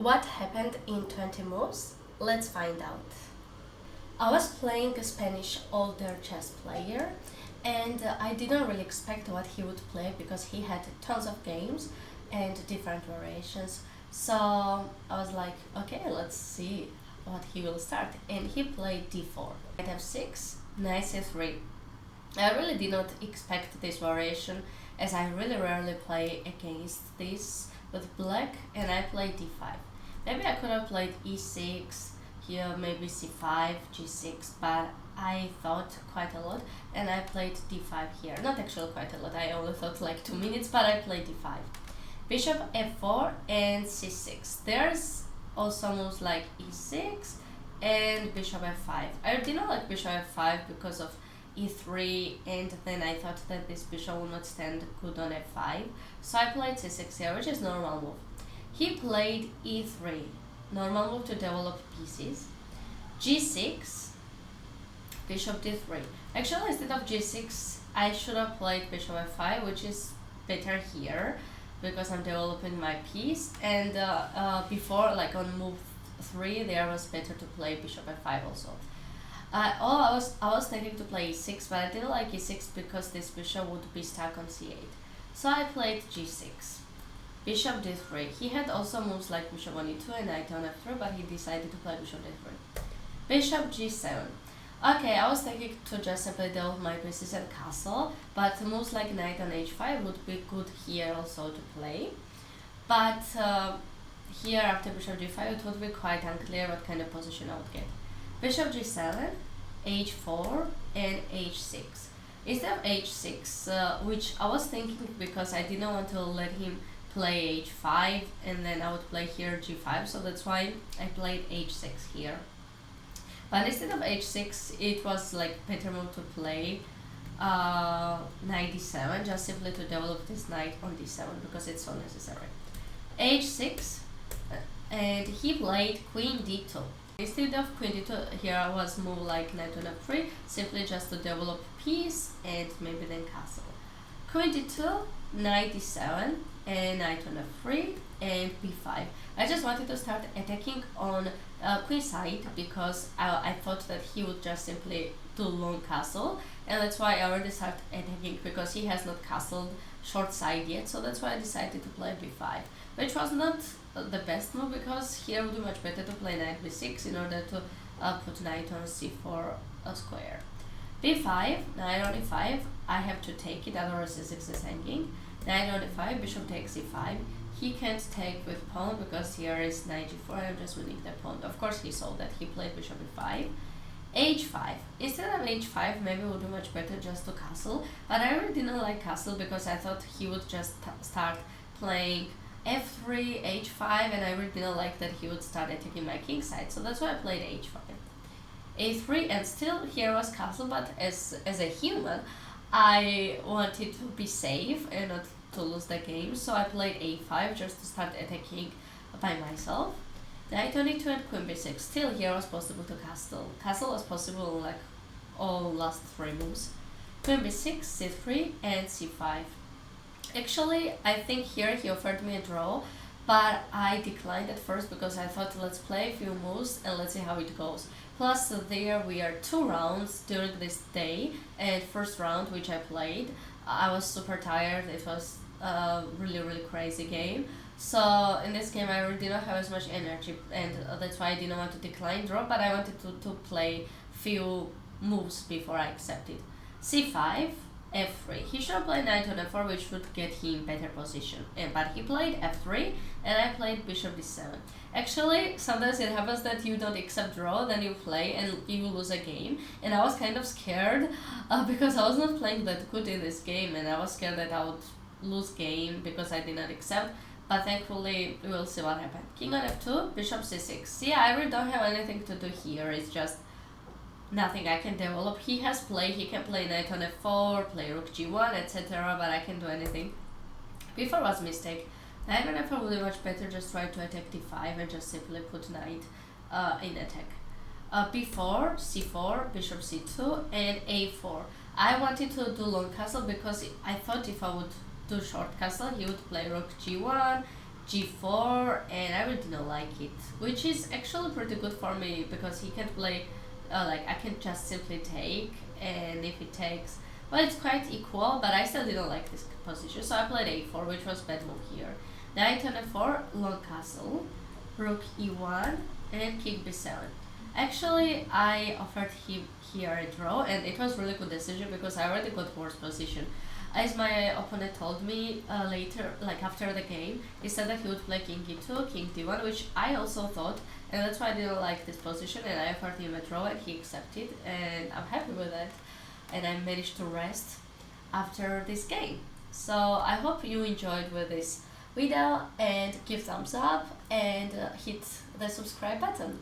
What happened in 20 moves? Let's find out. I was playing a Spanish older chess player, and I didn't really expect what he would play because he had tons of games and different variations. So I was like, okay, let's see what he will start. And he played d4, knight f6, knight c3. I really did not expect this variation as I really rarely play against this with black, and I played d5. Maybe I could have played e6, here maybe c5, g6, but I thought quite a lot and I played d5 here. Not actually quite a lot, I only thought like 2 minutes, but I played d5. Bishop f4 and c6. There's also moves like e6 and bishop f5. I didn't like bishop f5 because of e3, and then I thought that this bishop will not stand good on f5, so I played c6 here, which is normal move. He played e3, normal move to develop pieces. g6, bishop d3. Actually, instead of g6, I should have played bishop f5, which is better here because I'm developing my piece. And before, like on move 3, there was better to play bishop f5 also. I was thinking to play e6, but I didn't like e6 because this bishop would be stuck on c8. So I played g6. Bishop d3. He had also moves like bishop on e2 and knight on f3, but he decided to play bishop d3. Bishop g7. Okay, I was thinking to just simply develop my pieces and castle, but moves like knight on h5 would be good here also to play. But here after bishop g5 it would be quite unclear what kind of position I would get. Bishop g7, h4 and h6. Instead of h6, which I was thinking because I didn't want to let him play h5 and then I would play here g5, so that's why I played h6 here. But instead of h6, it was like better move to play knight d7, just simply to develop this knight on d7 because it's so necessary. h6, and he played queen d2. Instead of queen d2, here was move like knight on f3, simply just to develop piece and maybe then castle. Queen d2, knight d7, and knight on f3 and b5. I just wanted to start attacking on queen side because I thought that he would just simply do long castle, and that's why I already started attacking because he has not castled short side yet, so that's why I decided to play b5, which was not the best move because here would be much better to play knight b6 in order to put knight on c4 square. b5, knight on e5, I have to take it, otherwise c6 is hanging. Knight on e5, bishop takes e5. He can't take with pawn because here is knight g4, I'm just winning the pawn. Of course he saw that, he played bishop e5. h5. Instead of h5, maybe it would be much better just to castle, but I really didn't like castle because I thought he would just start playing f3, h5, and I really didn't like that he would start attacking my king side, so that's why I played h5. a3, and still here was castle, but as a human, I wanted to be safe and not to lose the game, so I played a5 just to start attacking by myself. Knight on e2 and queen b6. Still here was possible to castle. Castle was possible in like all last 3 moves. Queen b6, c3 and c5. Actually, I think here he offered me a draw, but I declined at first because I thought let's play a few moves and let's see how it goes. Plus there we are 2 rounds during this day, and first round which I played, I was super tired, it was a really crazy game. So in this game I really didn't have as much energy, and that's why I didn't want to decline draw, but I wanted to play few moves before I accepted. c5, f3. He should have played knight on f4, which would get him better position, but he played f3 and I played bishop d7. Actually, sometimes it happens that you don't accept draw, then you play and you lose a game, and I was kind of scared because I was not playing that good in this game, and I was scared that I would lose game because I did not accept, but thankfully we will see what happened. King on f2, bishop c6. See, I really don't have anything to do here, it's just nothing I can develop. He has play, he can play knight on f4, play rook g1, etc., but I can't do anything. b4 was mistake. Knight on f4 would be much better, just try to attack d5 and just simply put knight in attack. b4, c4, bishop c2 and a4. I wanted to do long castle because I thought if I would do short castle he would play rook g1, g4, and I really didn't like it, which is actually pretty good for me because he can play, like I can just simply take, and if he takes, well, it's quite equal, but I still didn't like this position, so I played a4, which was bad move here. Knight on f4, long castle, rook e1, and king b7. Actually, I offered him here a draw, and it was really good decision because I already got worse position. As my opponent told me later, like after the game, he said that he would play king e2, king d1, which I also thought, and that's why I didn't like this position, and I offered him a draw, and he accepted, and I'm happy with that, and I managed to rest after this game. So I hope you enjoyed with this video, and give thumbs up and hit the subscribe button.